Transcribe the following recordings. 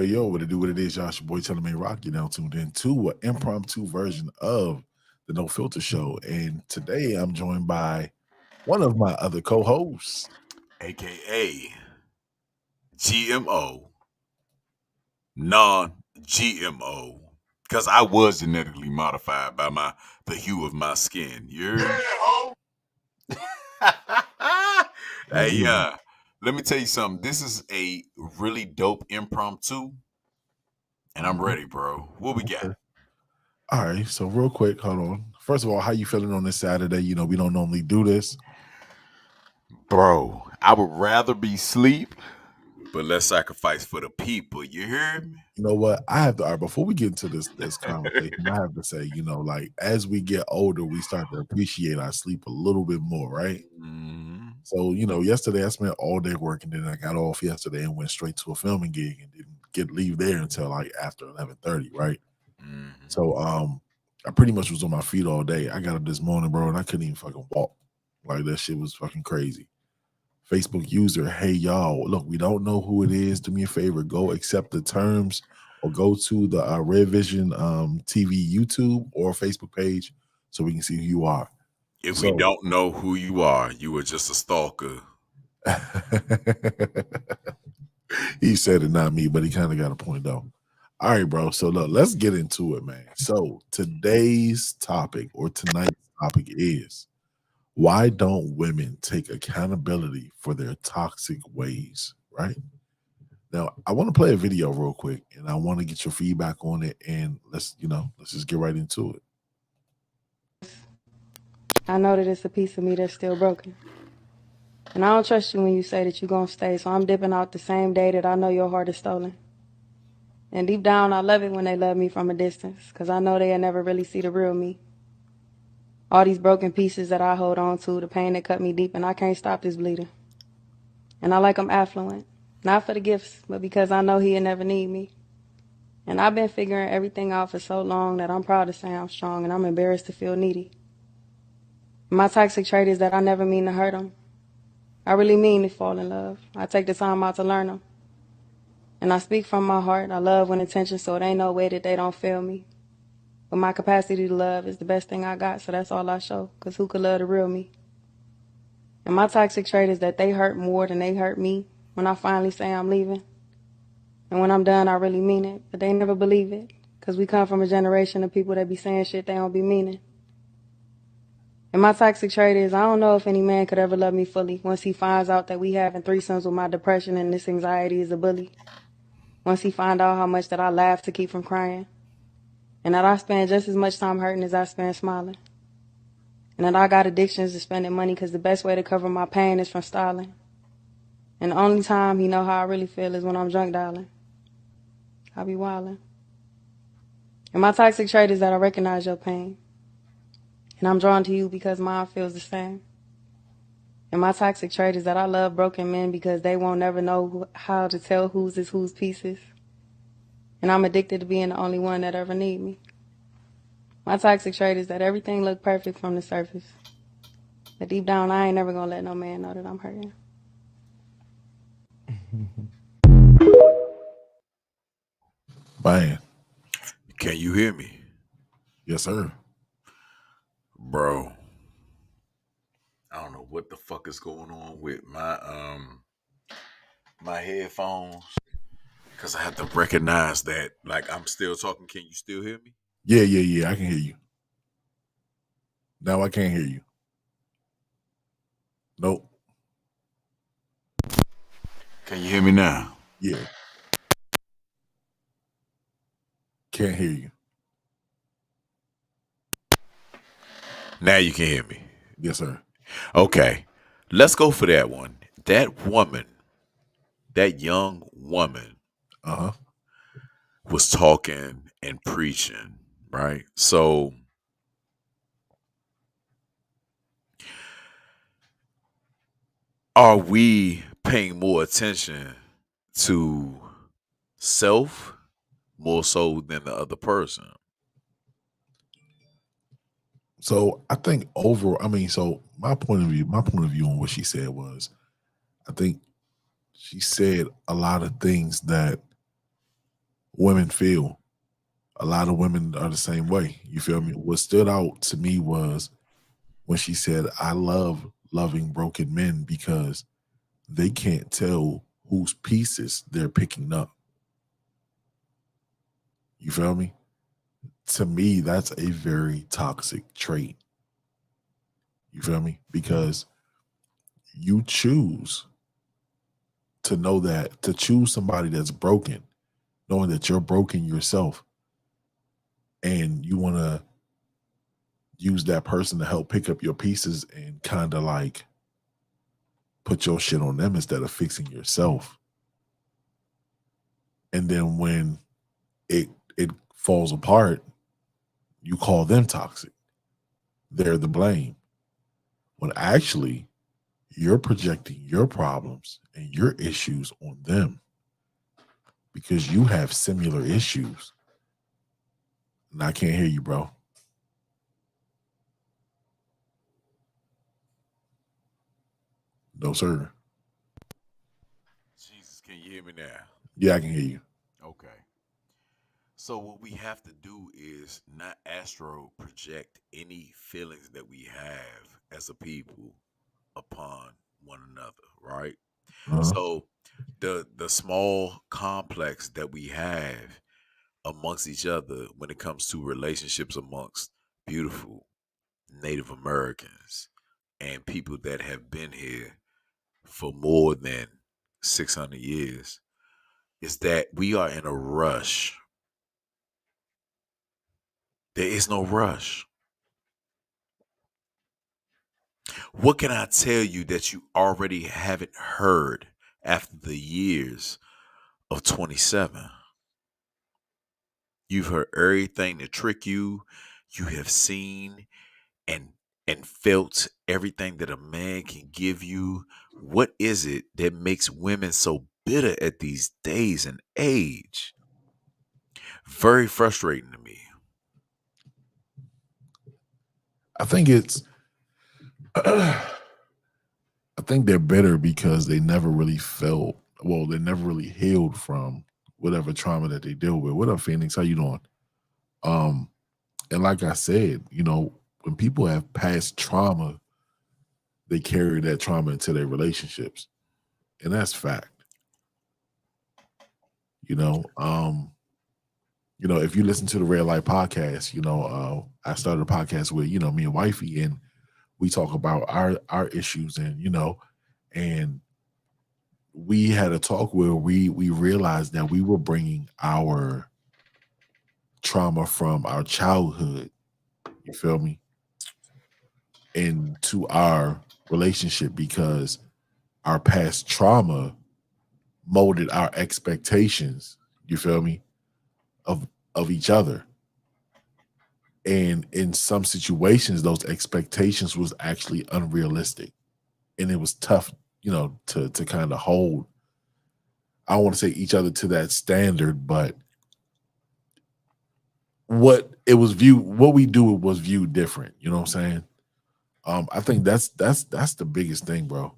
Yo, what it do, what it is, y'all. It's your boy Telling Me Rock. You now tuned in to an impromptu version of the No Filter Show. And today I'm joined by one of my other co-hosts. AKA GMO, non-GMO, because I was genetically modified by the hue of my skin. Hey, let me tell you something. This is a really dope impromptu, and I'm ready, bro. What we got? All right, so real quick, hold on. First of all, how you feeling on this Saturday? You know, we don't normally do this. Bro, I would rather be asleep, but let's sacrifice for the people. You hear me? You know what? I have to, all right, before we get into this conversation, I have to say, you know, like as we get older, we start to appreciate our sleep a little bit more, right? Mm-hmm. So, you know, yesterday I spent all day working, then I got off yesterday and went straight to a filming gig and didn't leave there until like after 11:30, right? Mm-hmm. So I pretty much was on my feet all day. I got up this morning, bro, and I couldn't even fucking walk. Like that shit was fucking crazy. Facebook user, hey y'all, look, we don't know who it is. Do me a favor, go accept the terms or go to the Red Vision TV YouTube or Facebook page so we can see who you are. If we don't know who you are, you were just a stalker. He said it, not me, but he kind of got a point though. All right, bro. So look, let's get into it, man. So today's topic or tonight's topic is, why don't women take accountability for their toxic ways, right? Now, I want to play a video real quick and I want to get your feedback on it, and let's just get right into it. I know that it's a piece of me that's still broken. And I don't trust you when you say that you're going to stay, so I'm dipping out the same day that I know your heart is stolen. And deep down, I love it when they love me from a distance, because I know they'll never really see the real me. All these broken pieces that I hold on to, the pain that cut me deep, and I can't stop this bleeding. And I like him affluent, not for the gifts, but because I know he'll never need me. And I've been figuring everything out for so long that I'm proud to say I'm strong, and I'm embarrassed to feel needy. My toxic trait is that I never mean to hurt him. I really mean to fall in love. I take the time out to learn them. And I speak from my heart. I love with intention, so it ain't no way that they don't feel me. But my capacity to love is the best thing I got, so that's all I show. Because who could love the real me? And my toxic trait is that they hurt more than they hurt me when I finally say I'm leaving. And when I'm done, I really mean it. But they never believe it. Because we come from a generation of people that be saying shit they don't be meaning. And my toxic trait is, I don't know if any man could ever love me fully once he finds out that we having threesomes with my depression and this anxiety is a bully. Once he find out how much that I laugh to keep from crying. And that I spend just as much time hurting as I spend smiling. And that I got addictions to spending money because the best way to cover my pain is from styling. And the only time he know how I really feel is when I'm drunk, darling. I be wildin'. And my toxic trait is that I recognize your pain. And I'm drawn to you because mine feels the same. And my toxic trait is that I love broken men because they won't never know how to tell whose is whose pieces. And I'm addicted to being the only one that ever need me. My toxic trait is that everything look perfect from the surface. But deep down, I ain't never gonna let no man know that I'm hurting. Man, Can you hear me, yes, sir. bro? I don't know what the fuck is going on with my headphones because I have to recognize that like I'm still talking. Can you still hear me? Yeah. I can hear you. Now I can't hear you. Nope. Can you hear me now? Yeah. Can't hear you. Now you can hear me. Yes, sir. Okay, let's go for that one. That woman, that young woman, Uh-huh. was talking and preaching, right? So are we paying more attention to self more so than the other person? So I think so my point of view on what she said was, I think she said a lot of things that women feel. A lot of women are the same way. You feel me? What stood out to me was when she said, I love loving broken men because they can't tell whose pieces they're picking up. You feel me? To me, that's a very toxic trait. You feel me? Because you choose to choose somebody that's broken, knowing that you're broken yourself, and you want to use that person to help pick up your pieces and kind of like put your shit on them instead of fixing yourself. And then when it falls apart, you call them toxic. They're the blame. When actually you're projecting your problems and your issues on them because you have similar issues. And I can't hear you, bro. No, sir. Jesus, can you hear me now? Yeah, I can hear you. Okay. So what we have to do is not astro project any feelings that we have as a people upon one another, right? Uh-huh. So the small complex that we have amongst each other when it comes to relationships amongst beautiful Native Americans and people that have been here for more than 600 years is that we are in a rush. There is no rush. What can I tell you that you already haven't heard after the years of 27? You've heard everything to trick you. You have seen and felt everything that a man can give you. What is it that makes women so bitter at these days and age? Very frustrating to me. I think it's I think they're better because they never really they never really healed from whatever trauma that they deal with. What up, Phoenix? How you doing? Um, and like I said, when people have past trauma, they carry that trauma into their relationships. And that's fact. You know, if you listen to the Red Light podcast, I started a podcast with, me and wifey, and we talk about our issues, and we had a talk where we realized that we were bringing our trauma from our childhood, you feel me, into our relationship because our past trauma molded our expectations, you feel me, of each other. And in some situations, those expectations was actually unrealistic. and it was tough, to kind of hold. I don't want to say each other to that standard, but what we do was viewed different. You know what I'm saying? I think that's the biggest thing, bro.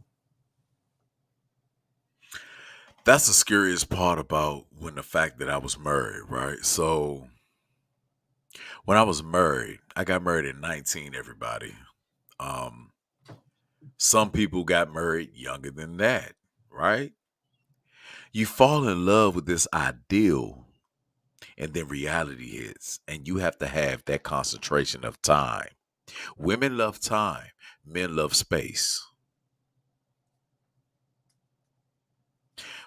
That's the scariest part about when the fact that I was married, right? So when I was married, I got married at 19, everybody. Um, some people got married younger than that, right? You fall in love with this ideal, and then reality hits, and you have to have that concentration of time. Women love time, men love space.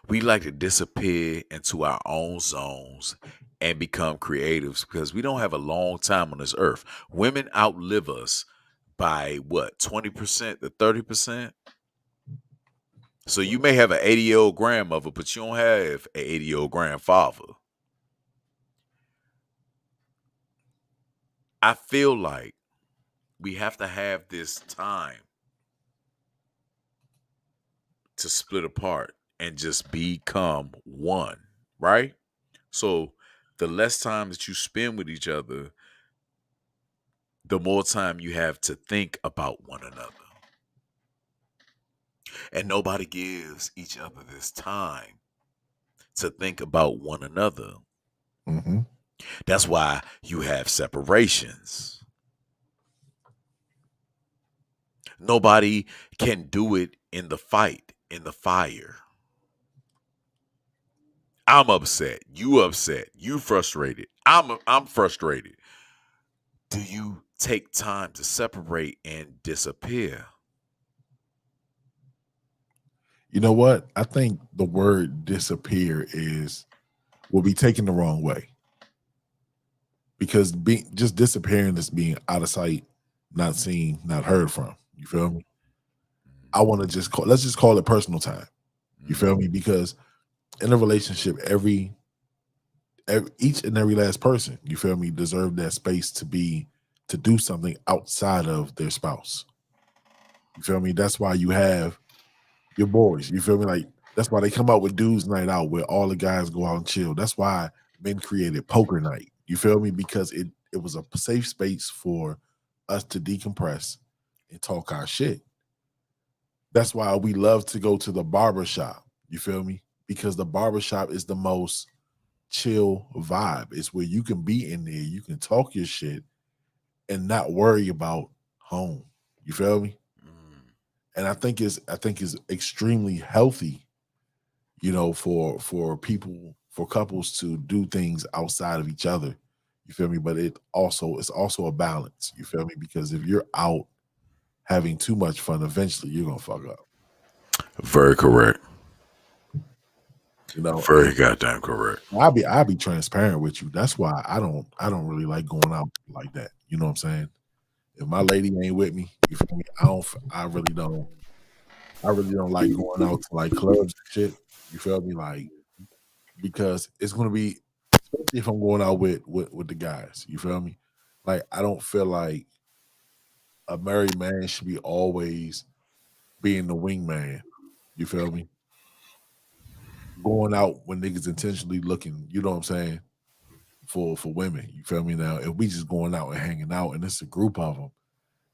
We like to disappear into our own zones and become creatives because we don't have a long time on this earth. Women outlive us by what, 20% to 30%? So you may have an 80-year-old grandmother, but you don't have an 80-year-old grandfather. I feel like we have to have this time to split apart and just become one, right? So the less time that you spend with each other, the more time you have to think about one another. And nobody gives each other this time to think about one another. Mm-hmm. That's why you have separations. Nobody can do it in the fight, in the fire. I'm upset. You frustrated. I'm frustrated. Do you take time to separate and disappear? You know what? I think the word disappear will be taken the wrong way, because just disappearing is being out of sight, not seen, not heard from. You feel me? I want to let's just call it personal time. You feel me? Because in a relationship, each and every last person, you feel me, deserve that space to do something outside of their spouse. You feel me? That's why you have your boys. You feel me? Like, that's why they come out with dudes night out where all the guys go out and chill. That's why men created poker night. You feel me? Because it was a safe space for us to decompress and talk our shit. That's why we love to go to the barber shop. You feel me? Because the barber shop is the most chill vibe. It's where you can be in there, you can talk your shit and not worry about home. You feel me? And I think it's extremely healthy, for couples to do things outside of each other. You feel me? But it's also a balance. You feel me? Because if you're out having too much fun, eventually you're gonna fuck up. Very correct. Very And goddamn correct. I'll be transparent with you. That's why I don't really like going out like that. You know what I'm saying? If my lady ain't with me, you feel me? I really don't like going out to like clubs and shit. You feel me? Like, because it's gonna be, especially if I'm going out with the guys. You feel me? Like, I don't feel like a married man should be always being the wingman. You feel me? Going out when niggas intentionally looking, you know what I'm saying, for women. You feel me? Now, if we just going out and hanging out and it's a group of them,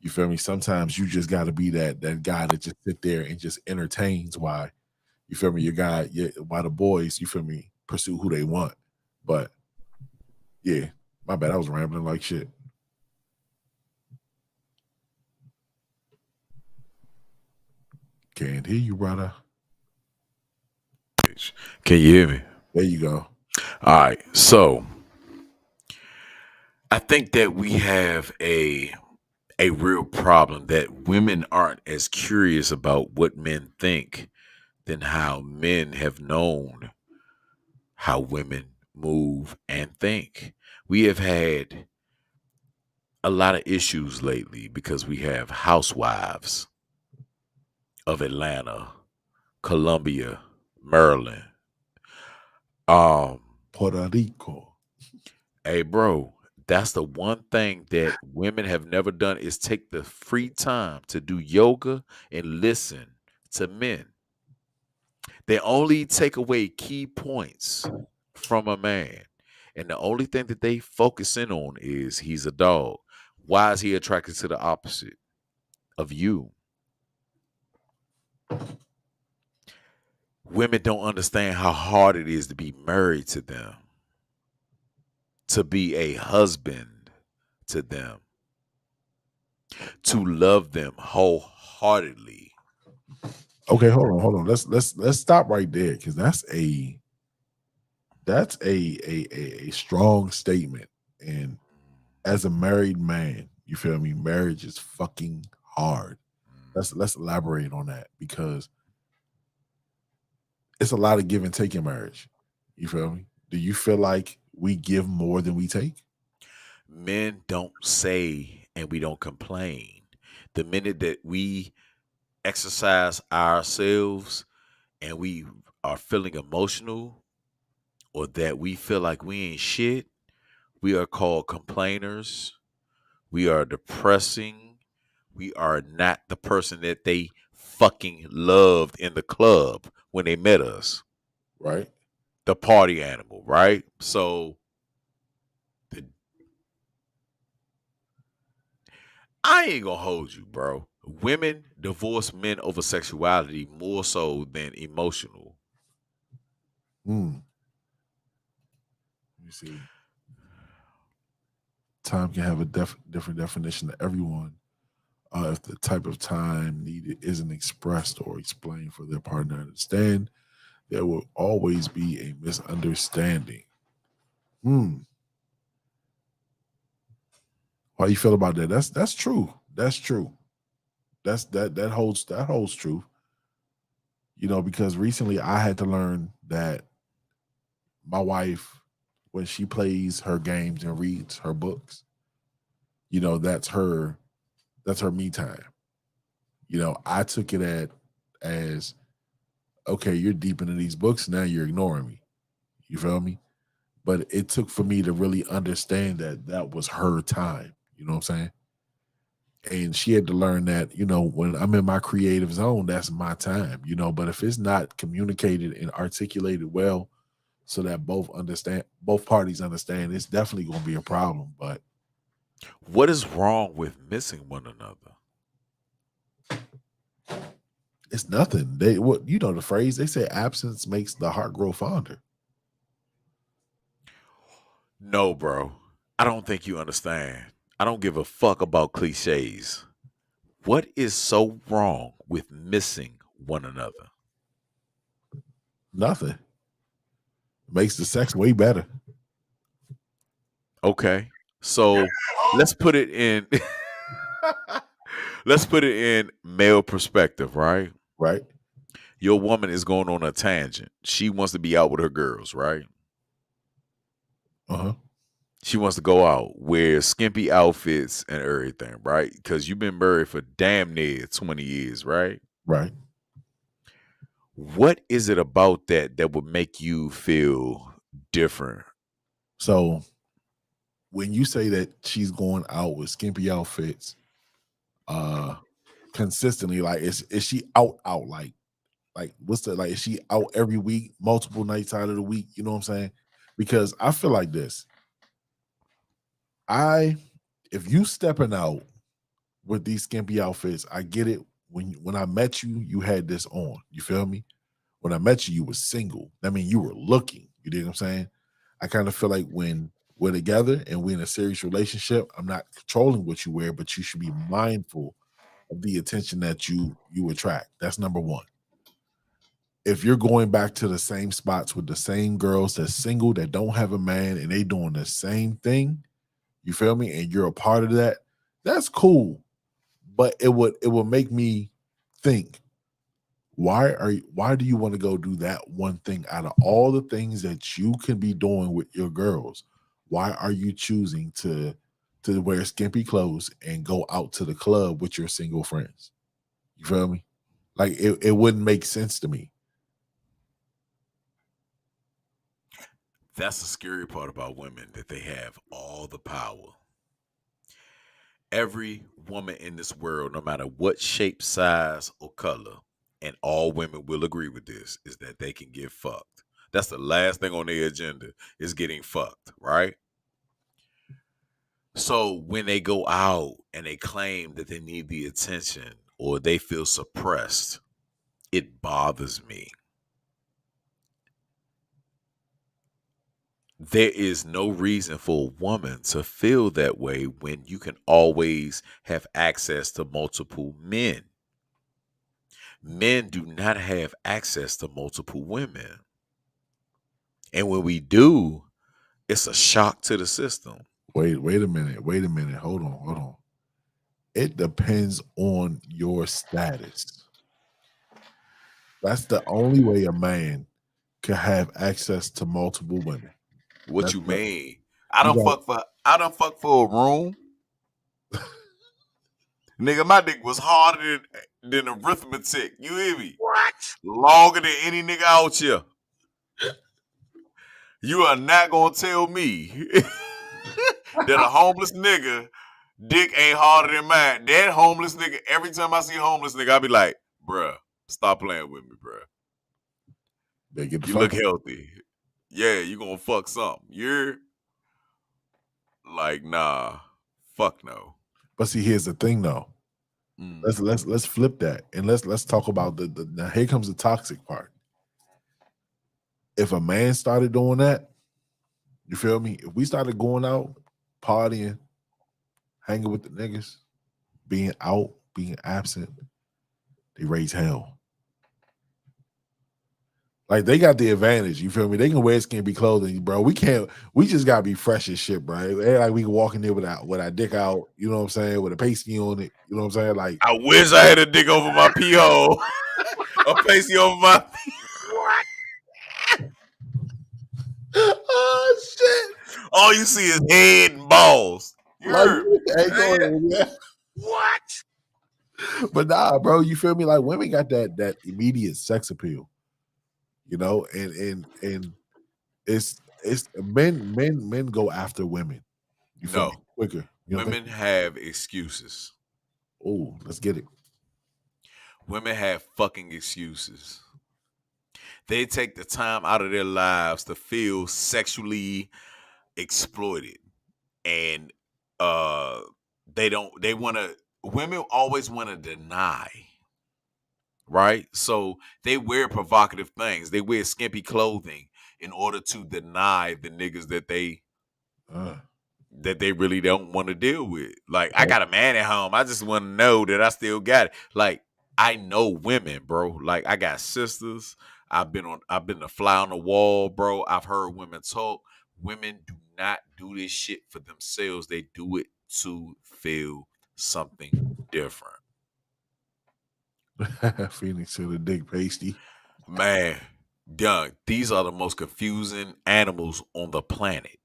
you feel me? Sometimes you just got to be that guy that just sit there and just entertains why, you feel me, why the boys, you feel me, pursue who they want. But yeah, my bad. I was rambling like shit. Can't hear you, brother. Can you hear me? There you go. All right. So I think that we have a real problem that women aren't as curious about what men think than how men have known how women move and think. We have had a lot of issues lately because we have housewives of Atlanta, Columbia, Maryland. Puerto Rico. Hey bro, That's the one thing that women have never done is take the free time to do yoga and listen to men. They only take away key points from a man. And the only thing that they focus in on is he's a dog. Why is he attracted to the opposite of you? Women don't understand how hard it is to be married to them, to be a husband to them, to love them wholeheartedly. Okay, hold on. Let's stop right there because that's a strong statement. And as a married man, you feel me? Marriage is fucking hard. Let's elaborate on that because it's a lot of give and take in marriage. You feel me? Do you feel like we give more than we take? Men don't say and we don't complain. The minute that we exercise ourselves and we are feeling emotional or that we feel like we ain't shit, we are called complainers. We are depressing. We are not the person that they fucking loved in the club when they met us. Right? The party animal, right? So I ain't gonna hold you, bro. Women divorce men over sexuality more so than emotional. Let me see. Time can have a different definition to everyone. If the type of time needed isn't expressed or explained for their partner to understand, there will always be a misunderstanding. How you feel about that? That's true. That's true. That holds true. You know, because recently I had to learn that my wife, when she plays her games and reads her books, you know, that's her me time. You know, I took it as okay, you're deep into these books, now you're ignoring me. You feel me? But it took for me to really understand that that was her time. You know what I'm saying? And she had to learn that, you know, when I'm in my creative zone, that's my time, you know. But if it's not communicated and articulated well so that both parties understand, it's definitely gonna be a problem. But What is wrong with missing one another? it's nothing. They what you know the phrase, they say absence makes the heart grow fonder. No, bro. I don't think you understand. I don't give a fuck about cliches. What is so wrong with missing one another? Nothing. Makes the sex way better. Okay. So let's put it in let's put it in male perspective, right? Right? Your woman is going on a tangent. She wants to be out with her girls, right? Uh-huh. She wants to go out, wear skimpy outfits and everything, right? Because you've been married for damn near 20 years, right? Right. What is it about that would make you feel different? So when you say that she's going out with skimpy outfits, consistently, like is she out like what's the like is she out every week, multiple nights out of the week? You know what I'm saying? Because I feel like this. If you stepping out with these skimpy outfits, I get it. When I met you, you had this on. You feel me? When I met you, you were single. That means you were looking. You dig what I'm saying? I kind of feel like when we're together and we're in a serious relationship, I'm not controlling what you wear, but you should be mindful of the attention that you attract. That's number one. If you're going back to the same spots with the same girls that's single, that don't have a man, and they doing the same thing, you feel me? And you're a part of that, that's cool. But it would make me think, why do you want to go do that one thing out of all the things that you can be doing with your girls? Why are you choosing to wear skimpy clothes and go out to the club with your single friends? You feel me? Like it wouldn't make sense to me. That's the scary part about women, that they have all the power. Every woman in this world, no matter what shape, size, or color, and all women will agree with this, is that they can get fucked. That's the last thing on their agenda, is getting fucked, right? So when they go out and they claim that they need the attention or they feel suppressed, it bothers me. There is no reason for a woman to feel that way when you can always have access to multiple men. Men do not have access to multiple women. And when we do, it's a shock to the system. Wait a minute. Hold on. It depends on your status. That's the only way a man can have access to multiple women. What That's you what- mean? I You done fuck for a room. Nigga, my dick was harder than arithmetic. You hear me? What? Longer than any nigga out here. You are not gonna tell me that a homeless nigga dick ain't harder than mine. That homeless nigga, every time I see a homeless nigga, I be like, bruh, stop playing with me, bruh. They get the You fuck look out. healthy. Yeah, you gonna fuck something. You're like, nah, fuck no. But see, here's the thing though. Mm. Let's flip that and let's talk about the now here comes the toxic part. If a man started doing that, you feel me? If we started going out, partying, hanging with the niggas, being out, being absent, they raise hell. Like they got the advantage, you feel me? They can wear skimpy clothing, bro. We can't. We just gotta be fresh as shit, bro. It ain't like we can walk in there with our dick out, you know what I'm saying, with a pasty on it, you know what I'm saying? Like I wish I had a dick over my pee hole. A pasty over my oh shit! all you see is head and balls. You Like, heard me? ain't going, yeah. What? But nah, bro, you feel me? Like women got that immediate sex appeal, you know, and it's men go after women. You feel No. me? Quicker. You know Women have excuses. Oh, let's get it. Women have fucking excuses. They take the time out of their lives to feel sexually exploited. And women always want to deny. Right? So they wear provocative things. They wear skimpy clothing in order to deny the niggas that they really don't want to deal with. Like, I got a man at home. I just want to know that I still got it. Like, I know women, bro. Like, I got sisters. I've been a fly on the wall, bro. I've heard women talk. Women do not do this shit for themselves. They do it to feel something different. Phoenix to the dick pasty. Man, Young, these are the most confusing animals on the planet.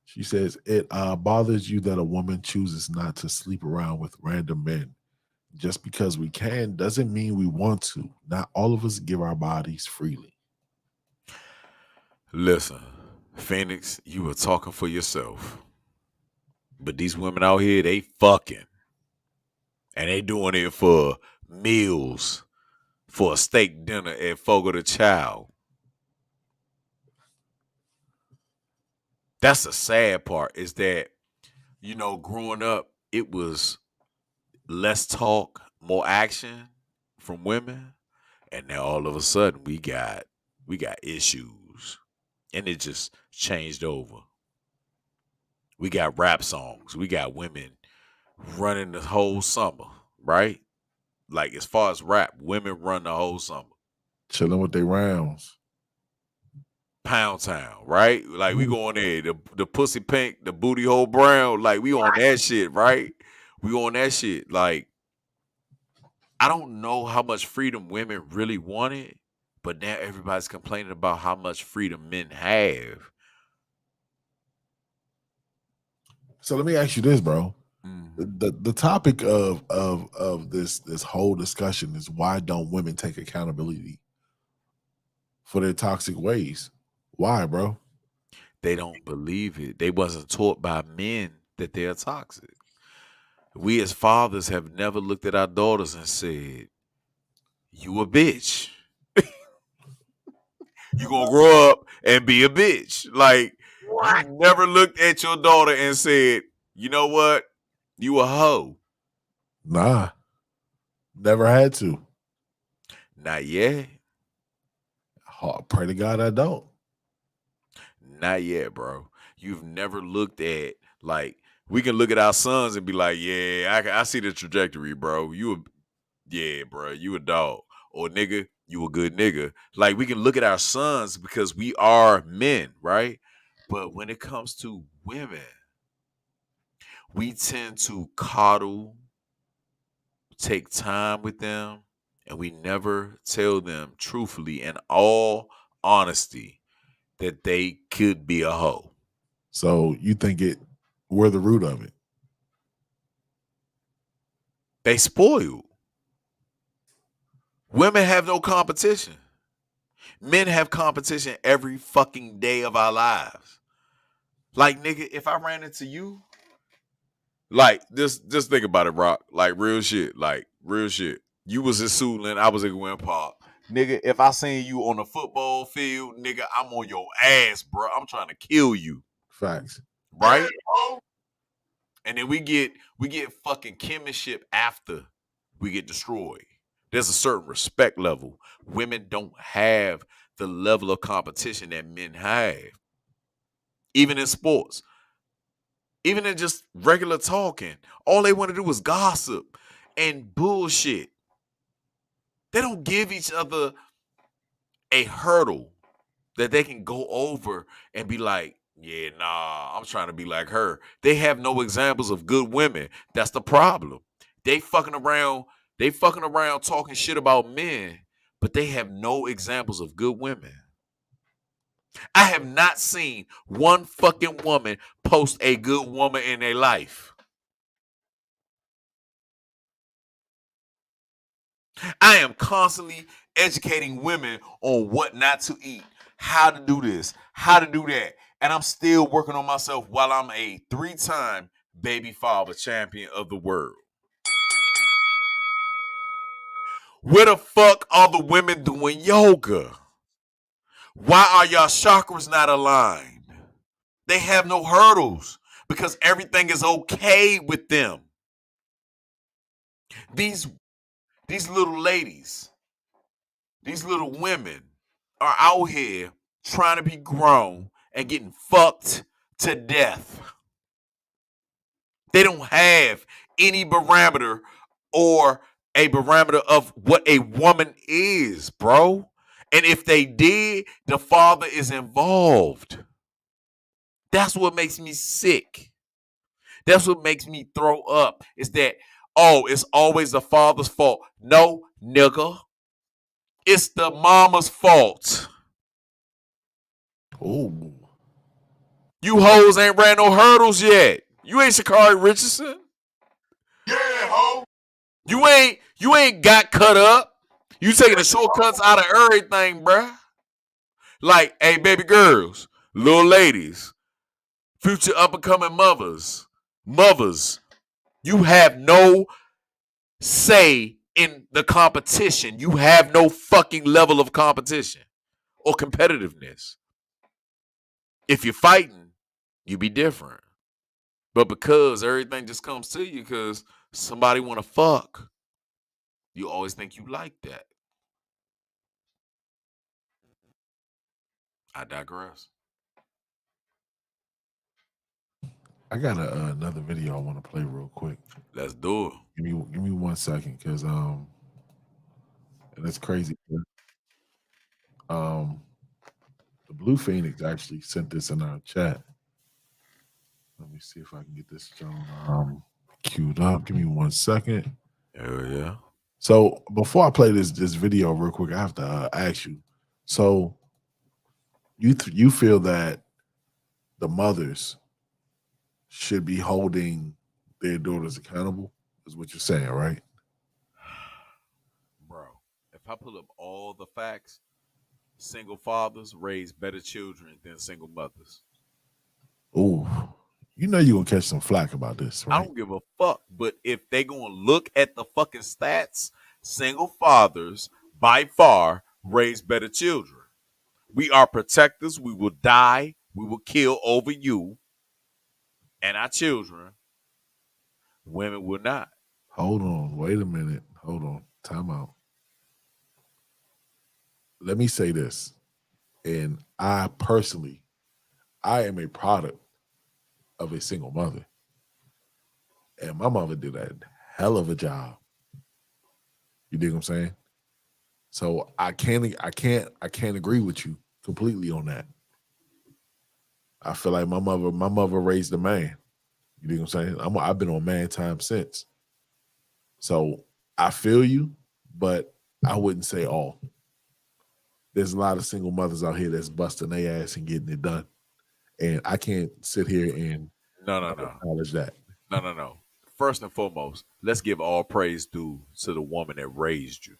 She says it bothers you that a woman chooses not to sleep around with random men. Just because we can doesn't mean we want to. Not all of us give our bodies freely. Listen, Phoenix, you were talking for yourself. But these women out here, they fucking. And they doing it for meals, for a steak dinner at Fogo de Chao. That's the sad part, is that, you know, growing up, it was less talk, more action from women. And now all of a sudden we got issues. And it just changed over. We got rap songs. We got women running the whole summer, right? Like, as far as rap, women run the whole summer. Chilling with their rounds. Pound Town, right? Like, we going there, the pussy pink, the booty hole brown, like, we on that shit, right? We on that shit. Like, I don't know how much freedom women really wanted, but now everybody's complaining about how much freedom men have. So let me ask you this, bro. The topic of this whole discussion is, why don't women take accountability for their toxic ways? Why, bro? They don't believe it. They wasn't taught by men that they're toxic. We as fathers have never looked at our daughters and said, "You a bitch. You gonna grow up and be a bitch." Like you never looked at your daughter and said, "You know what? You a hoe." Nah, never had to. Not yet. Pray to God I don't. Not yet, bro. You've never looked at, like, we can look at our sons and be like, "Yeah, I see the trajectory, bro. Yeah, bro, you a dog." Or nigga, you a good nigga. Like we can look at our sons because we are men, right? But when it comes to women, we tend to coddle, take time with them, and we never tell them truthfully in all honesty that they could be a hoe. So you think we're the root of it? They spoiled. Women have no competition. Men have competition every fucking day of our lives. Like, nigga, if I ran into you, like, just think about it, Rock. Like, real shit. Like, real shit. You was in Suitland, I was in Gwynn Park. Nigga, if I seen you on the football field, nigga, I'm on your ass, bro. I'm trying to kill you. Facts. Right? And then we get fucking kinship after we get destroyed. There's a certain respect level. Women don't have the level of competition that men have. Even in sports. Even in just regular talking. All they want to do is gossip and bullshit. They don't give each other a hurdle that they can go over and be like, "Yeah, nah, I'm trying to be like her." They have no examples of good women. That's the problem. They fucking around talking shit about men, but they have no examples of good women. I have not seen one fucking woman post a good woman in their life. I am constantly educating women on what not to eat, how to do this, how to do that. And I'm still working on myself while I'm a 3-time baby father champion of the world. Where the fuck are the women doing yoga? Why are y'all chakras not aligned? They have no hurdles because everything is okay with them. These little ladies, these little women are out here trying to be grown and getting fucked to death. They don't have any barometer or a barometer of what a woman is, bro. And if they did, the father is involved. That's what makes me sick. That's what makes me throw up. Is that, oh, it's always the father's fault. No, nigga. It's the mama's fault. Oh, You hoes ain't ran no hurdles yet. You ain't Sha'Carri Richardson. yeah, ho. You ain't got cut up. You taking the shortcuts out of everything, bruh. Like, hey, baby girls, little ladies, future up and coming mothers, you have no say in the competition. You have no fucking level of competition or competitiveness. If you're fighting, you be different. But because everything just comes to you because somebody want to fuck, you always think you like that. I digress. I got another video I want to play real quick. Let's do it. Give me 1 second, because and it's crazy. The Blue Phoenix actually sent this in our chat. Let me see if I can get this queued up. Give me 1 second. Hell yeah. So before I play this video real quick, I have to ask you. So you feel that the mothers should be holding their daughters accountable, is what you're saying, right? Bro, if I pull up all the facts, single fathers raise better children than single mothers. Ooh, you know you gonna catch some flack about this, I right? don't give a fuck. But if they gonna look at the fucking stats, single fathers by far raise better children. We are protectors. We will die. We will kill over you and our children. Women will not. Hold on, wait a minute. Hold on, time out. Let me say this, and I personally, I am a product of a single mother, and my mother did a hell of a job. You dig what I'm saying? So I can't agree with you completely on that. I feel like my mother raised a man. You dig what I'm saying? I've been on man time since. So I feel you, but I wouldn't say all. There's a lot of single mothers out here that's busting their ass and getting it done. And I can't sit here and No. acknowledge that. No. First and foremost, let's give all praise due to the woman that raised you.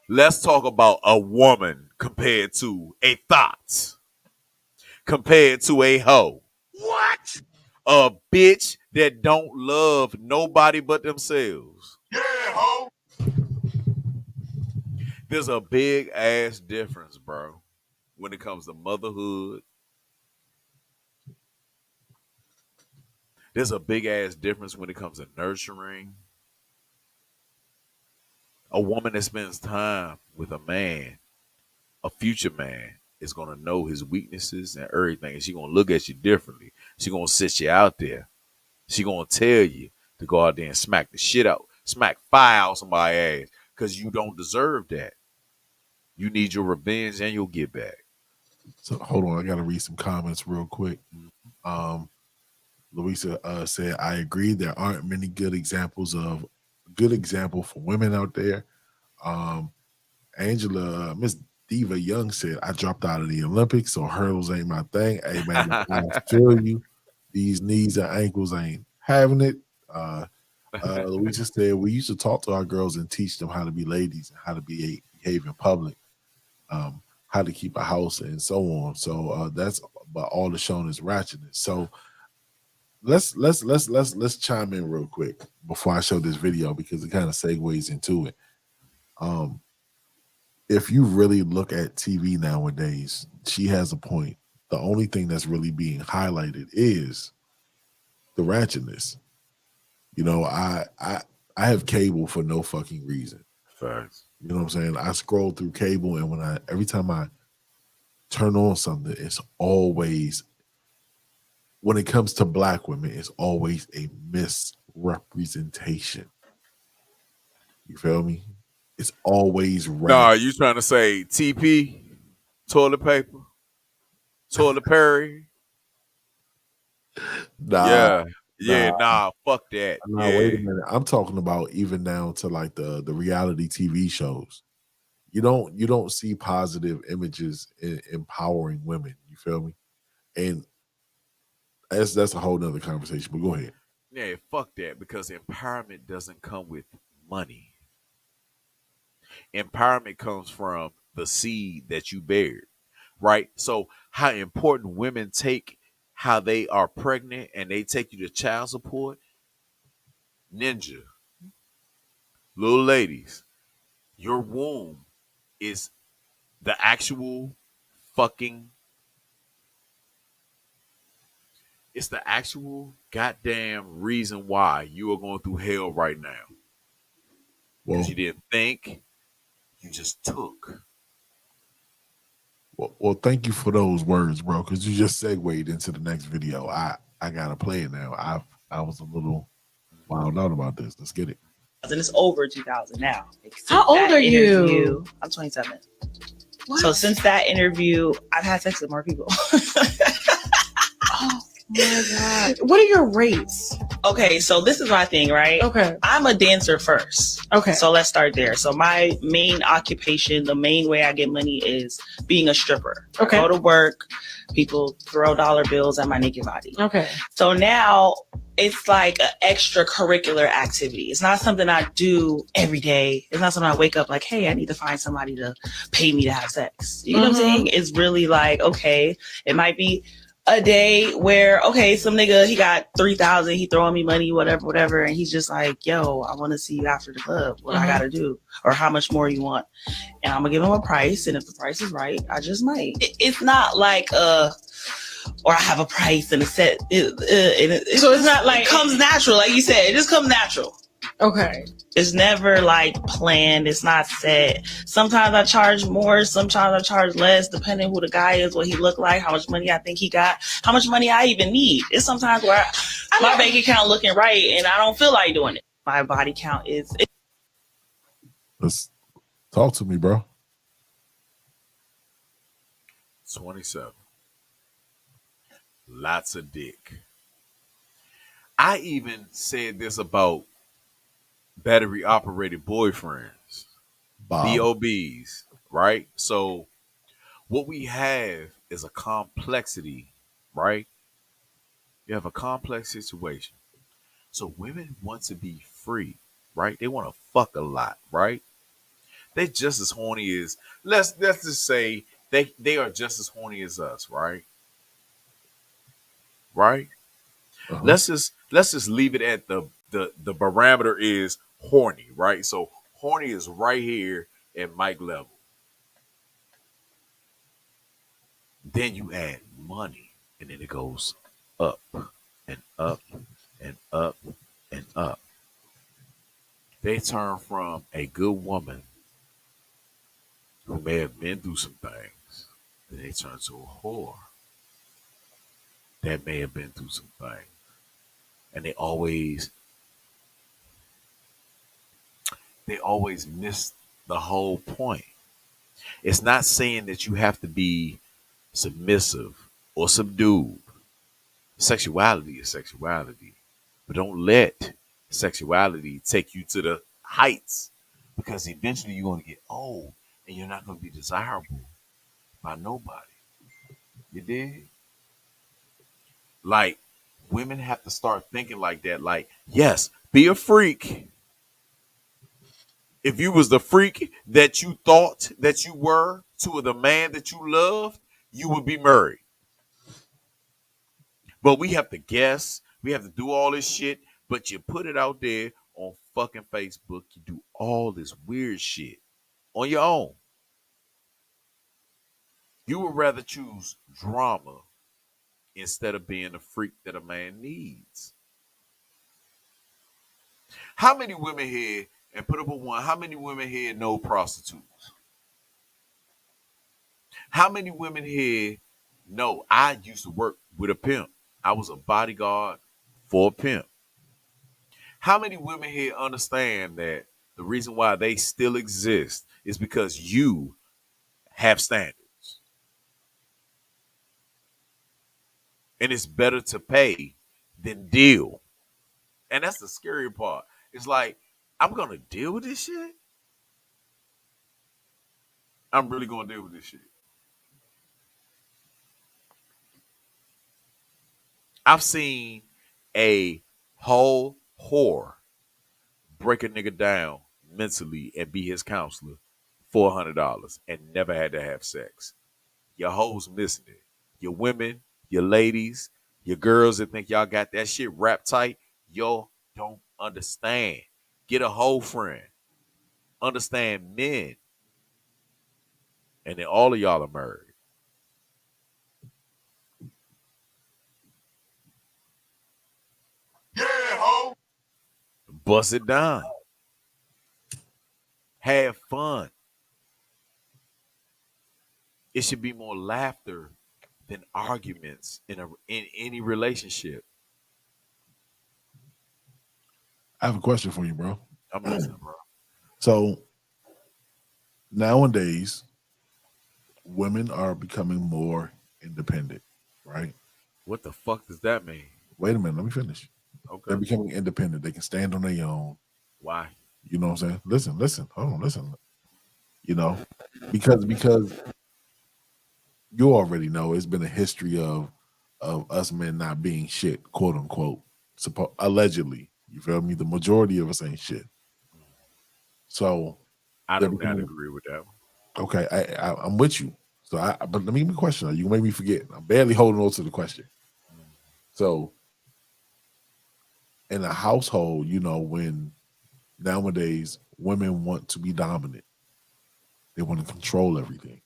Let's talk about a woman compared to a thought, compared to a hoe. What? A bitch that don't love nobody but themselves. Yeah, ho. There's a big ass difference, bro, when it comes to motherhood. There's a big ass difference when it comes to nurturing. A woman that spends time with a man, a future man, is gonna know his weaknesses and everything. And she's gonna look at you differently. She's gonna sit you out there. She's gonna tell you to go out there and smack the shit out, smack fire out somebody's ass, because you don't deserve that. You need your revenge and you'll get back. So hold on, I gotta read some comments real quick. Louisa said, I agree there aren't many good example for women out there. Angela, Miss Diva Young said, I dropped out of the Olympics, so hurdles ain't my thing. Hey man, I feel you. These knees and ankles ain't having it. Louisa said, we used to talk to our girls and teach them how to be ladies and how to behave in public, how to keep a house and so on. So that's about all the shown is ratchetness. So let's chime in real quick before I show this video because it kind of segues into it. If you really look at TV nowadays, she has a point. The only thing that's really being highlighted is the ratchetness. You know, I have cable for no fucking reason. Facts. You know what I'm saying? I scroll through cable, and every time I turn on something, it's always, when it comes to black women, it's always a misrepresentation. You feel me? It's always Nah, you trying to say TP, toilet paper, toilet Perry? Nah, nah, fuck that. nah, Yeah. wait a minute. I'm talking about even down to like the reality TV shows. You don't see positive images in empowering women. You feel me? And that's a whole nother conversation. But go ahead. Yeah, fuck that, because empowerment doesn't come with money. Empowerment comes from the seed that you bared, right? So how important women take how they are pregnant and they take you to child support. Ninja, little ladies, your womb is the actual fucking, it's the actual goddamn reason why you are going through hell right now. Well, Because you didn't think, you just took. Well, thank you for those words, bro, because you just segued into the next video. I gotta play it now. I was a little wild out about this. Let's get it. And it's over 2000 now. How old are you? Interview, I'm 27. What? So since that interview, I've had sex with more people. Oh, my God. What are your rates? Okay, so this is my thing, right? Okay. I'm a dancer first. Okay. So let's start there. So my main occupation, the main way I get money is being a stripper. Okay. I go to work, people throw dollar bills at my naked body. Okay. So now it's like an extracurricular activity. It's not something I do every day. It's not something I wake up like, hey, I need to find somebody to pay me to have sex. You know what I'm saying? It's really like, okay, it might be a day where, okay, some nigga, he got 3,000, he throwing me money, whatever, and he's just like, yo, I want to see you after the club. What I gotta do? Or how much more you want? And I'm gonna give him a price, and if the price is right, I just might. It's not like or I have a price and a set. So it's not like it comes natural, like you said. It just comes natural. Okay. It's never like planned. It's not set. Sometimes I charge more. Sometimes I charge less, depending who the guy is, what he look like, how much money I think he got, how much money I even need. It's sometimes where my bank account looking right and I don't feel like doing it. My body count is. Let's talk to me, bro. 27. Lots of dick. I even said this about battery operated boyfriends, BOBs, right? So what we have is a complexity, right? You have a complex situation. So women want to be free, right? They want to fuck a lot, right? They just as horny as let's just say they are just as horny as us, right? Right? Let's just leave it at the parameter is horny, right? So horny is right here at mic level. Then you add money, and then it goes up and up and up and up. They turn from a good woman who may have been through some things, then they turn to a whore that may have been through some things. And they always miss the whole point. It's not saying that you have to be submissive or subdued. Sexuality is sexuality. But don't let sexuality take you to the heights because eventually you're going to get old and you're not going to be desirable by nobody. You dig? Like, women have to start thinking like that. Like, yes, be a freak. If you was the freak that you thought that you were to the man that you loved, you would be married. But we have to guess. We have to do all this shit. But you put it out there on fucking Facebook. You do all this weird shit on your own. You would rather choose drama instead of being the freak that a man needs. How many women here, and put up a one, how many women here know prostitutes? How many women here know I used to work with a pimp? I was a bodyguard for a pimp. How many women here understand that the reason why they still exist is because you have standards? And it's better to pay than deal. And that's the scary part. It's like, I'm going to deal with this shit? I'm really going to deal with this shit. I've seen a whole whore break a nigga down mentally and be his counselor for $100 and never had to have sex. Your hoes missing it. Your women, your ladies, your girls that think y'all got that shit wrapped tight, y'all don't understand. Get a whole friend. Understand men. And then all of y'all are married. Yeah, ho. Bust it down. Have fun. It should be more laughter than arguments in any relationship. I have a question for you, bro. I'm listening, bro. So nowadays, women are becoming more independent, right? What the fuck does that mean? Wait a minute, let me finish. They're Okay. becoming independent. They can stand on their own. Why? You know what I'm saying? Listen, hold on, listen. You know, because you already know it's been a history of us men not being shit, quote unquote. Allegedly. You feel me? The majority of us ain't shit. So I they're do not becoming agree with that one. okay. I'm with you. So but let me be question. You make me forget. I'm barely holding on to the question. So in a household, you know, when nowadays women want to be dominant, they want to control everything.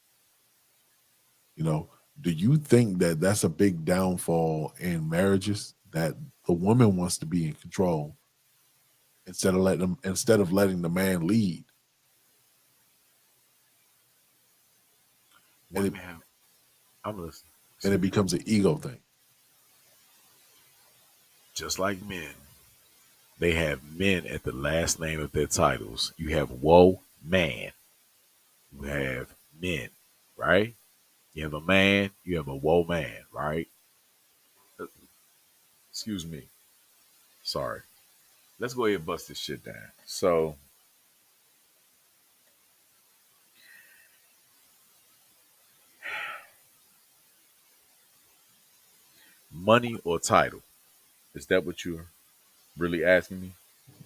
You know, do you think that that's a big downfall in marriages, that the woman wants to be in control instead of letting the man lead, and Women have. I'm listening. it becomes an ego thing? Just like men, they have men at the last name of their titles. You have woe man. You have men, right? You have a man. You have a woe man, right? Excuse me. Sorry. Let's go ahead and bust this shit down. So, money or title? Is that what you're really asking me?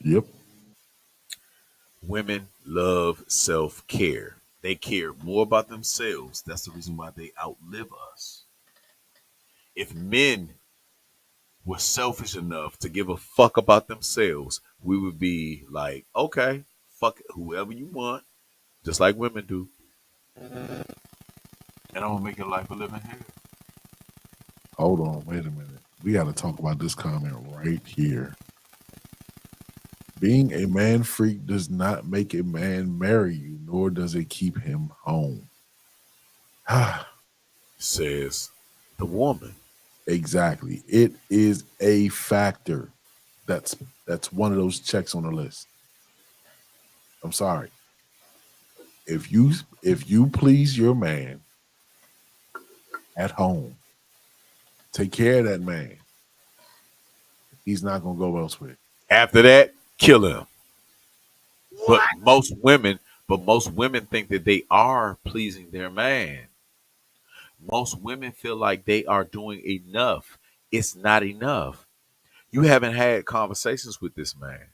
Yep. Women love self care. They care more about themselves. That's the reason why they outlive us. If men were selfish enough to give a fuck about themselves, we would be like, okay, fuck whoever you want, just like women do. And I'm gonna make your life a living hell. Hold on, wait a minute. We got to talk about this comment right here. Being a man freak does not make a man marry you, nor does it keep him home. Says the woman. Exactly. It is a factor. That's one of those checks on the list. I'm sorry. If you please your man at home, take care of that man, he's not gonna go elsewhere. After that, kill him. But What? most women think that they are pleasing their man. Most women feel like they are doing enough. It's not enough. You haven't had conversations with this man.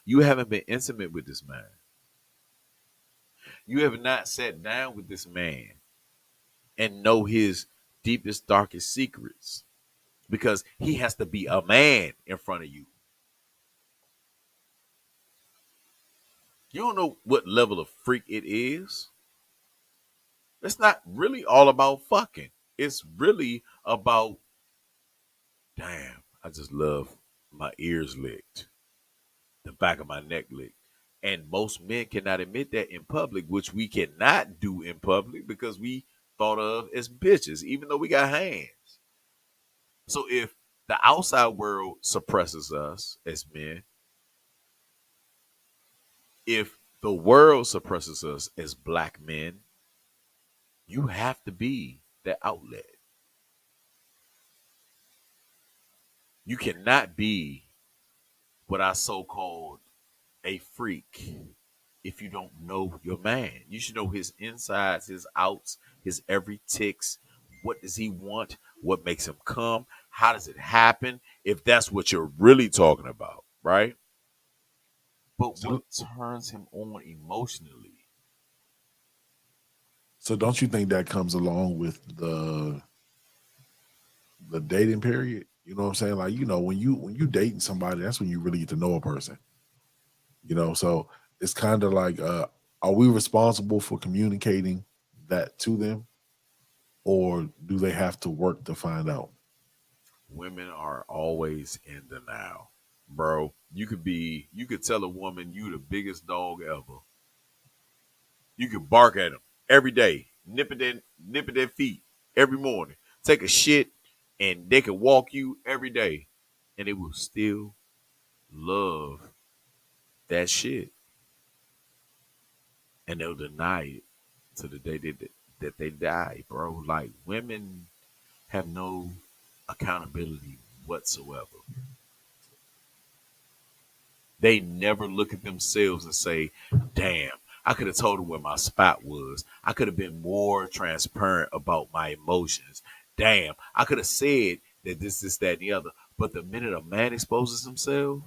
You haven't been intimate with this man. You have not sat down with this man and know his deepest, darkest secrets because he has to be a man in front of you. You don't know what level of freak it is. It's not really all about fucking. It's really about, damn, I just love my ears licked, the back of my neck licked. And most men cannot admit that in public, which we cannot do in public because we thought of as bitches, even though we got hands. So if the outside world suppresses us as men, if the world suppresses us as black men, you have to be the outlet. You cannot be what I so called a freak if you don't know your man. You should know his insides, his outs, his every ticks. What does he want? What makes him come? How does it happen? If that's what you're really talking about, right? But what So, turns him on emotionally? so don't you think that comes along with the dating period? You know what I'm saying? Like, when you dating somebody, that's when you really get to know a person. So it's kind of like, are we responsible for communicating that to them, or do they have to work to find out? Women are always in denial, bro. You could tell a woman you the biggest dog ever. You could bark at them every day, nip at their feet every morning, take a shit, and they can walk you every day, and they will still love that shit, and they'll deny it to the day that they die, bro. Like women have no accountability whatsoever. They never look at themselves and say, damn, I could have told her where my spot was. I could have been more transparent about my emotions. Damn, I could have said that this, that, and the other. But the minute a man exposes himself,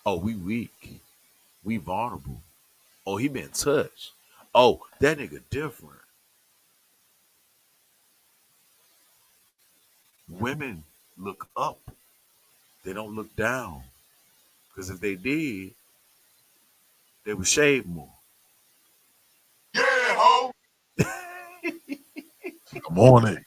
oh, we weak. We vulnerable. Oh, he been touched. Oh, that nigga different. Women look up. They don't look down. Because if they did, they would shave more. Come on in.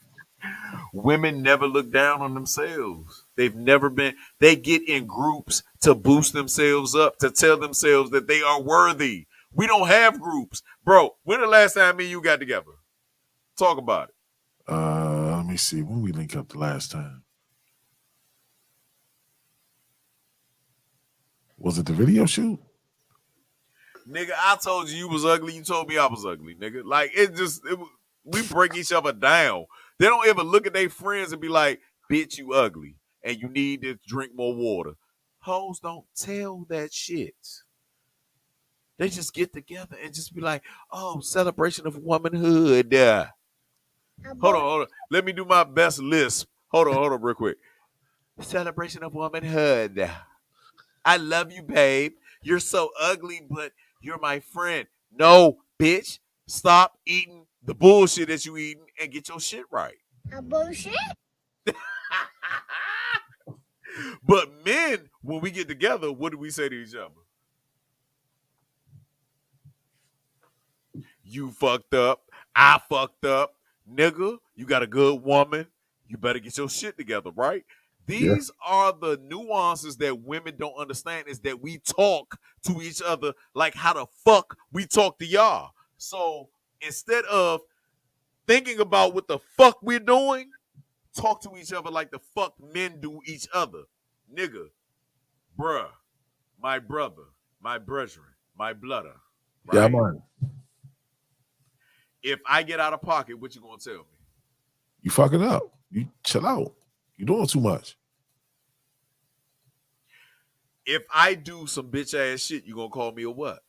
Women never look down on themselves. They've never been, they get in groups to boost themselves up, to tell themselves that they are worthy. We don't have groups. Bro, when the last time me and you got together? Talk about it. Let me see. When we link up the last time? Was it the video shoot? Nigga, I told you was ugly. You told me I was ugly, nigga. Like, we break each other down. They don't ever look at their friends and be like, bitch, you ugly. And you need to drink more water. Hoes don't tell that shit. They just get together and just be like, oh, celebration of womanhood. Hold on. Let me do my best lisp. Hold on, real quick. Celebration of womanhood. I love you, babe. You're so ugly, but you're my friend. No, bitch. Stop eating the bullshit that you eating and get your shit right. A bullshit? But men, when we get together, what do we say to each other? You fucked up. I fucked up. Nigga, you got a good woman. You better get your shit together, right? These are the nuances that women don't understand, is that we talk to each other like how the fuck we talk to y'all. So instead of thinking about what the fuck we're doing, talk to each other like the fuck men do each other. Nigga, bruh, my brother, my brethren, my blooder. Right? Yeah, man. If I get out of pocket, what you gonna tell me? You fucking up. You chill out. You doing too much. If I do some bitch ass shit, you gonna call me a what?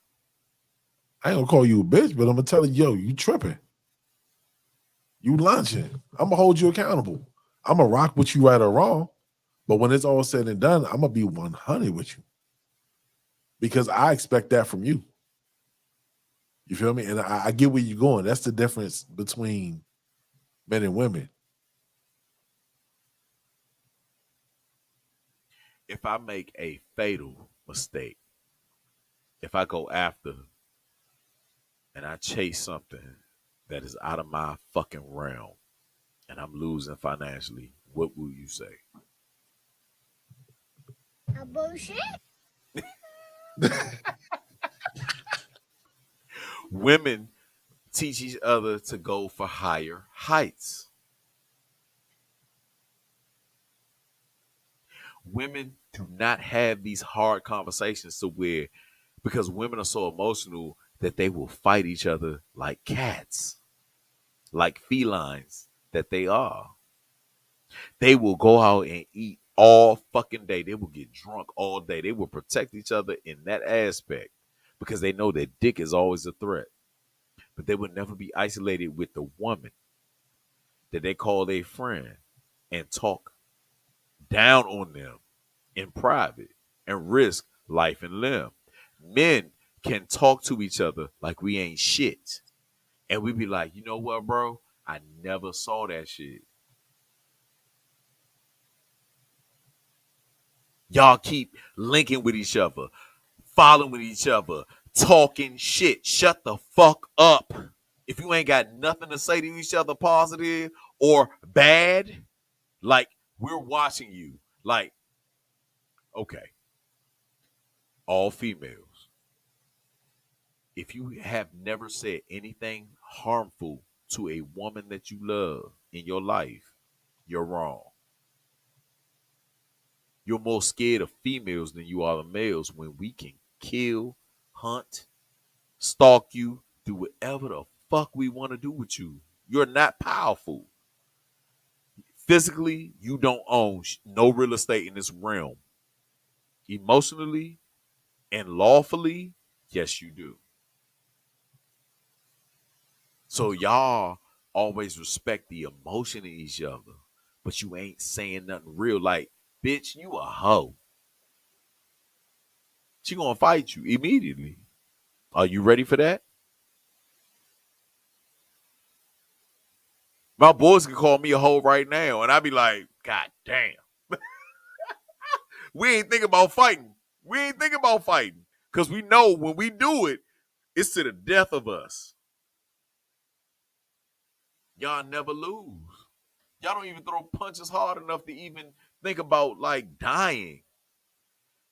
I ain't gonna call you a bitch, but I'm gonna tell you, yo, you tripping. You lunching. I'm gonna hold you accountable. I'm gonna rock with you right or wrong. But when it's all said and done, I'm gonna be 100 with you. Because I expect that from you. You feel me? And I get where you're going. That's the difference between men and women. If I make a fatal mistake, if I go after and I chase something that is out of my fucking realm and I'm losing financially, what will you say? A bullshit? Women teach each other to go for higher heights. Women do not have these hard conversations to where, because women are so emotional that they will fight each other like cats, like felines that they are. They will go out and eat all fucking day. They will get drunk all day. They will protect each other in that aspect because they know that dick is always a threat. But they would never be isolated with the woman that they call their friend and talk down on them in private and risk life and limb. Men can talk to each other like we ain't shit. And we be like, you know what, bro? I never saw that shit. Y'all keep linking with each other, following each other, talking shit. Shut the fuck up. If you ain't got nothing to say to each other positive or bad, like, we're watching you. Like, okay, all females, if you have never said anything harmful to a woman that you love in your life, you're wrong. You're more scared of females than you are the males when we can kill, hunt, stalk you, do whatever the fuck we want to do with you. You're not powerful. Physically, you don't own no real estate in this realm. Emotionally and lawfully, yes, you do. So y'all always respect the emotion of each other, but you ain't saying nothing real. Like, bitch, you a hoe. She gonna fight you immediately. Are you ready for that? My boys can call me a hoe right now, and I be like, God damn. We ain't thinking about fighting. We ain't thinking about fighting. Because we know when we do it, it's to the death of us. Y'all never lose. Y'all don't even throw punches hard enough to even think about like dying.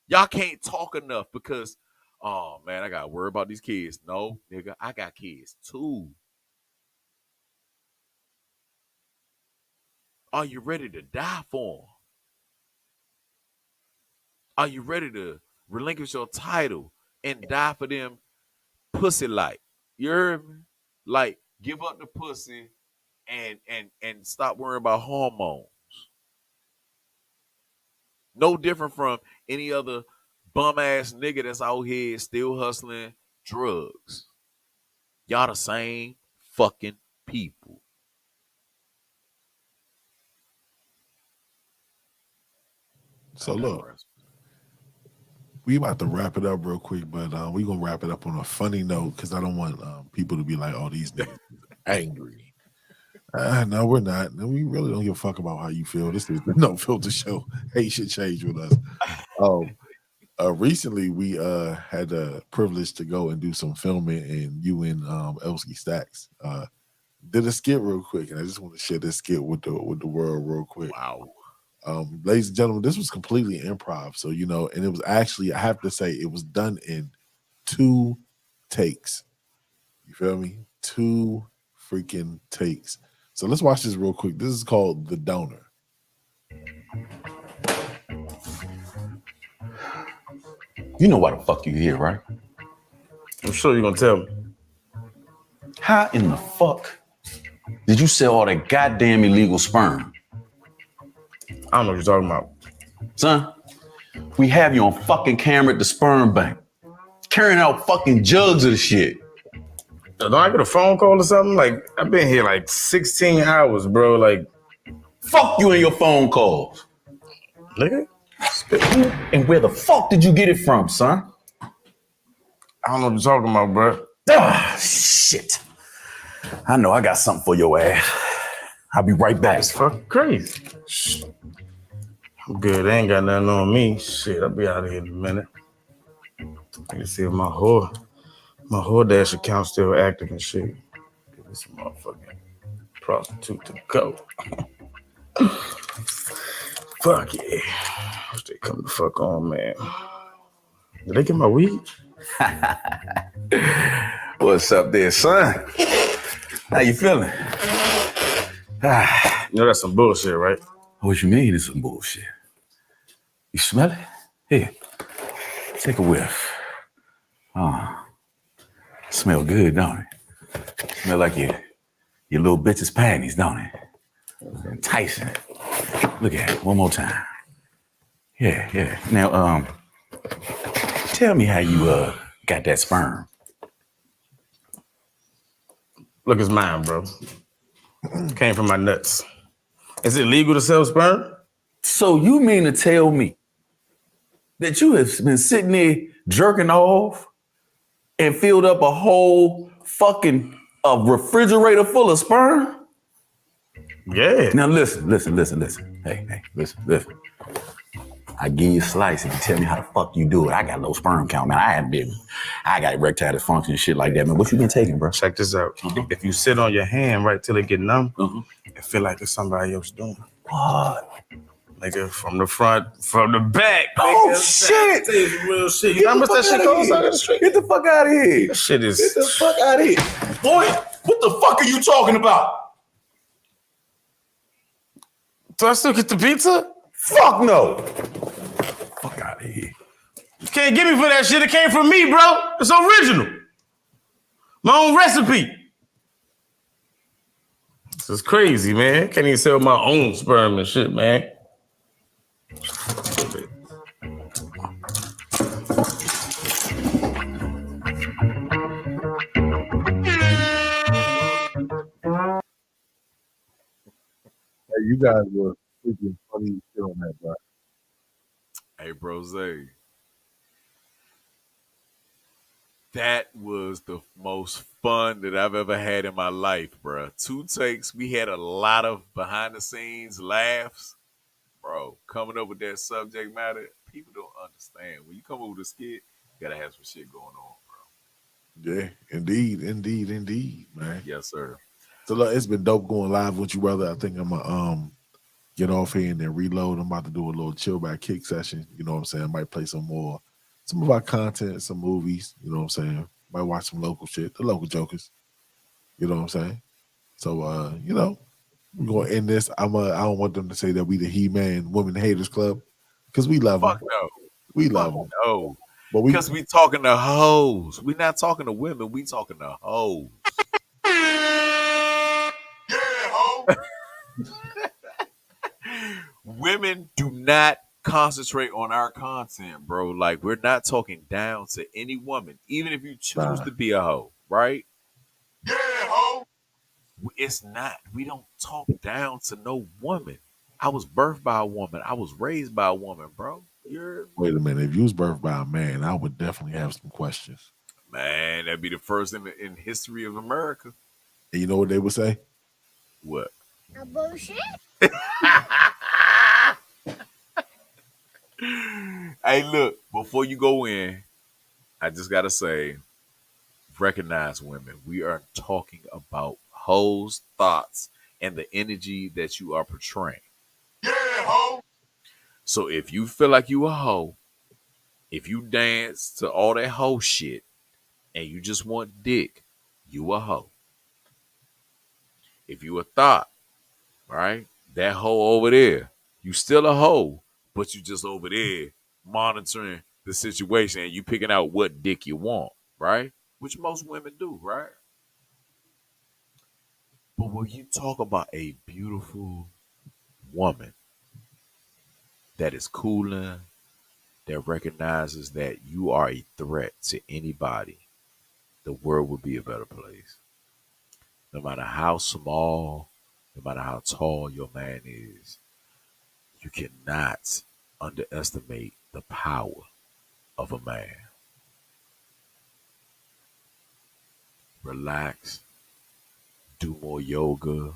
Y'all can't talk enough because, oh man, I gotta worry about these kids. No, nigga, I got kids too. Are you ready to die for them? Are you ready to relinquish your title and die for them pussy like? You heard me? Like, give up the pussy and stop worrying about hormones. No different from any other bum ass nigga that's out here still hustling drugs. Y'all the same fucking people. So look, we about to wrap it up real quick, but we gonna wrap it up on a funny note because I don't want people to be like, "Oh, these niggas angry." No, we're not. We really don't give a fuck about how you feel. This is the No Filter Show. Hate should change with us. Recently, we had the privilege to go and do some filming, and you and Elsky Stacks did a skit real quick, and I just want to share this skit with the world real quick. Wow. Ladies and gentlemen, this was completely improv. So, and it was actually, I have to say, it was done in 2 takes. You feel me? 2 freaking takes. So let's watch this real quick. This is called The Donor. You know why the fuck you here, right? I'm sure you're gonna tell me. How in the fuck did you sell all that goddamn illegal sperm? I don't know what you're talking about. Son, we have you on fucking camera at the sperm bank, carrying out fucking jugs of the shit. Don't I get a phone call or something? Like, I've been here like 16 hours, bro. Like, fuck you and your phone calls. Nigga? And where the fuck did you get it from, son? I don't know what you're talking about, bro. Ah, shit. I know I got something for your ass. I'll be right back. It's fucking crazy. I'm good. They ain't got nothing on me. Shit, I'll be out of here in a minute. I can see if my whole dash account still active and shit. Give this motherfucking prostitute to go. Fuck yeah. They come the fuck on, man. Did they get my weed? What's up there, son? How you feeling? You know that's some bullshit, right? What you mean it's some bullshit? You smell it? Here, take a whiff. Oh, smell good, don't it? Smell like your little bitch's panties, don't it? Enticing. Look at it one more time. Yeah. Now, tell me how you got that sperm. Look, it's mine, bro. Came from my nuts. Is it legal to sell sperm? So you mean to tell me that you have been sitting there jerking off and filled up a whole fucking refrigerator full of sperm? Yeah. Now listen. Hey, listen. I give you a slice if you tell me how the fuck you do it. I got low sperm count, man. I got erectile dysfunction and shit like that, man. What you been taking, bro? Check this out. If you sit on your hand right till it get numb, it feel like it's somebody else doing it. What? Nigga, from the front, from the back. Oh, nigga. shit. Tell you some real shit. You know how much that shit costs out of the street? Get the fuck out of here. That shit is... Get the fuck out of here. Boy, what the fuck are you talking about? Do I still get the pizza? Fuck no. Fuck out of here. You can't get me for that shit. It came from me, bro. It's original. My own recipe. This is crazy, man. Can't even sell my own sperm and shit, man. Hey, you guys were freaking funny shit on that, bro. Hey, Brose. That was the most fun that I've ever had in my life, bro. 2 takes. We had a lot of behind the scenes laughs. Bro, coming up with that subject matter, people don't understand. When you come up with a skit, you gotta have some shit going on, bro. Yeah, indeed, man. Yes, sir. So look, it's been dope going live with you, brother. I think I'm gonna get off here and then reload. I'm about to do a little chill back kick session. You know what I'm saying? I might play some of our content, some movies. You know what I'm saying? Might watch some local shit, the local jokers. You know what I'm saying? So you know, we're gonna end this. I don't want them to say that we the He-Man Women Haters Club because we love them. Fuck no. We love them. No. But Because we talking to hoes. We not talking to women. We talking to hoes. Women do not concentrate on our content, bro. Like, we're not talking down to any woman, even if you choose to be a hoe, right? Yeah, hoe. It's not. We don't talk down to no woman. I was birthed by a woman. I was raised by a woman, bro. Wait a minute. If you was birthed by a man, I would definitely have some questions. Man, that'd be the first in history of America. And you know what they would say? What? Abortion? Hey, look, before you go in, I just gotta say, recognize women. We are talking about hoes' thoughts and the energy that you are portraying. Yeah, hoe. So if you feel like you a hoe, if you dance to all that hoe shit and you just want dick, you a hoe. If you a thought, right? That hoe over there, you still a hoe, but you just over there monitoring the situation and you picking out what dick you want, right? Which most women do, right? But when you talk about a beautiful woman that is cooling, that recognizes that you are a threat to anybody, the world would be a better place. No matter how small, no matter how tall your man is, you cannot underestimate the power of a man. Relax. Do more yoga.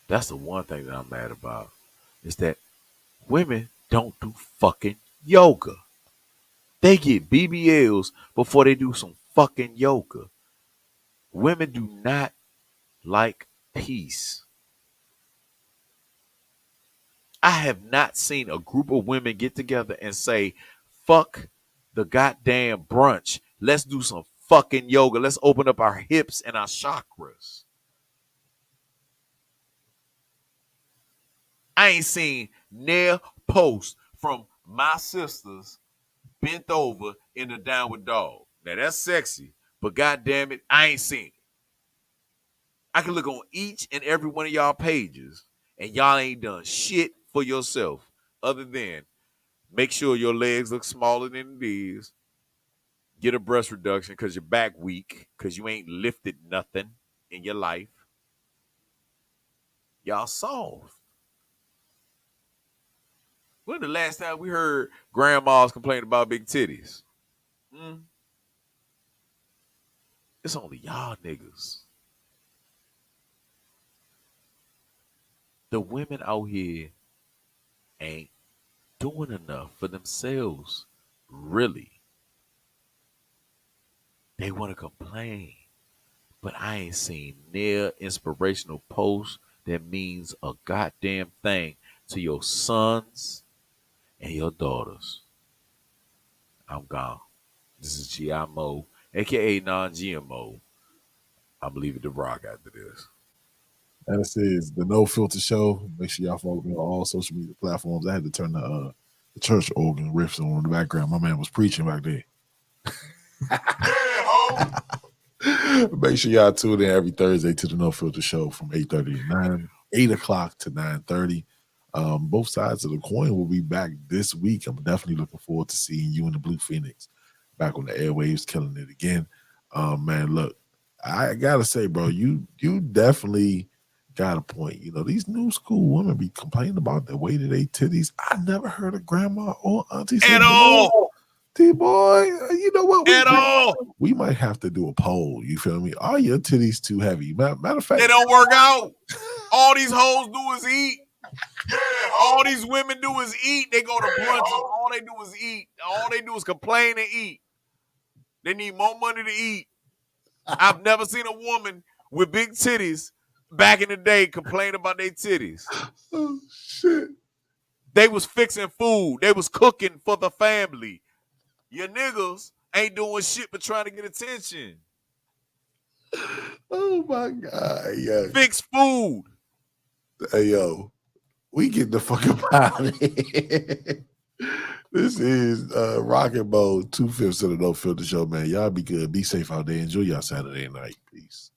That's the one thing that I'm mad about. Is that women don't do fucking yoga. They get BBLs before they do some fucking yoga. Women do not like peace. I have not seen a group of women get together and say, fuck the goddamn brunch. Let's do some fucking yoga. Let's open up our hips and our chakras. I ain't seen near post from my sisters bent over in the downward dog. Now that's sexy, but goddamn it, I ain't seen it. I can look on each and every one of y'all pages, and y'all ain't done shit for yourself other than make sure your legs look smaller than it is. Get a breast reduction because your back weak, because you ain't lifted nothing in your life. Y'all soft. When the last time we heard grandmas complain about big titties? It's only y'all niggas. The women out here ain't doing enough for themselves, really. They want to complain, but I ain't seen near inspirational post that means a goddamn thing to your sons and your daughters. I'm gone. This is G.I. Mo, aka non-GMO. I'm leaving the rock after this. And this is the No Filter Show. Make sure y'all follow me on all social media platforms. I had to turn the church organ riffs on in the background. My man was preaching back there. Make sure y'all tune in every Thursday to the No Filter Show from 8:30 to 9, 8 o'clock to 9:30. Both sides of the coin will be back this week. I'm definitely looking forward to seeing you and the Blue Phoenix back on the airwaves, killing it again. Man, look, I gotta say, bro, you definitely got a point. You know, these new school women be complaining about the weight of their titties. I never heard a grandma or auntie say, At all. T-boy, you know what? At all. We might have to do a poll. You feel me? Are your titties too heavy? Matter of fact, They don't work out. All these hoes do is eat. All these women do is eat. They go to brunches. All they do is eat. All they do is complain and eat. They need more money to eat. I've never seen a woman with big titties back in the day complain about their titties. oh shit. They was fixing food. They was cooking for the family. Your niggas ain't doing shit but trying to get attention. Oh my God. Yeah. Fix food. Hey yo, we get the fuck up out of here. This is Rock and Bowl 2/5 of the No Filter Show, man. Y'all be good. Be safe out there. Enjoy y'all Saturday night. Peace.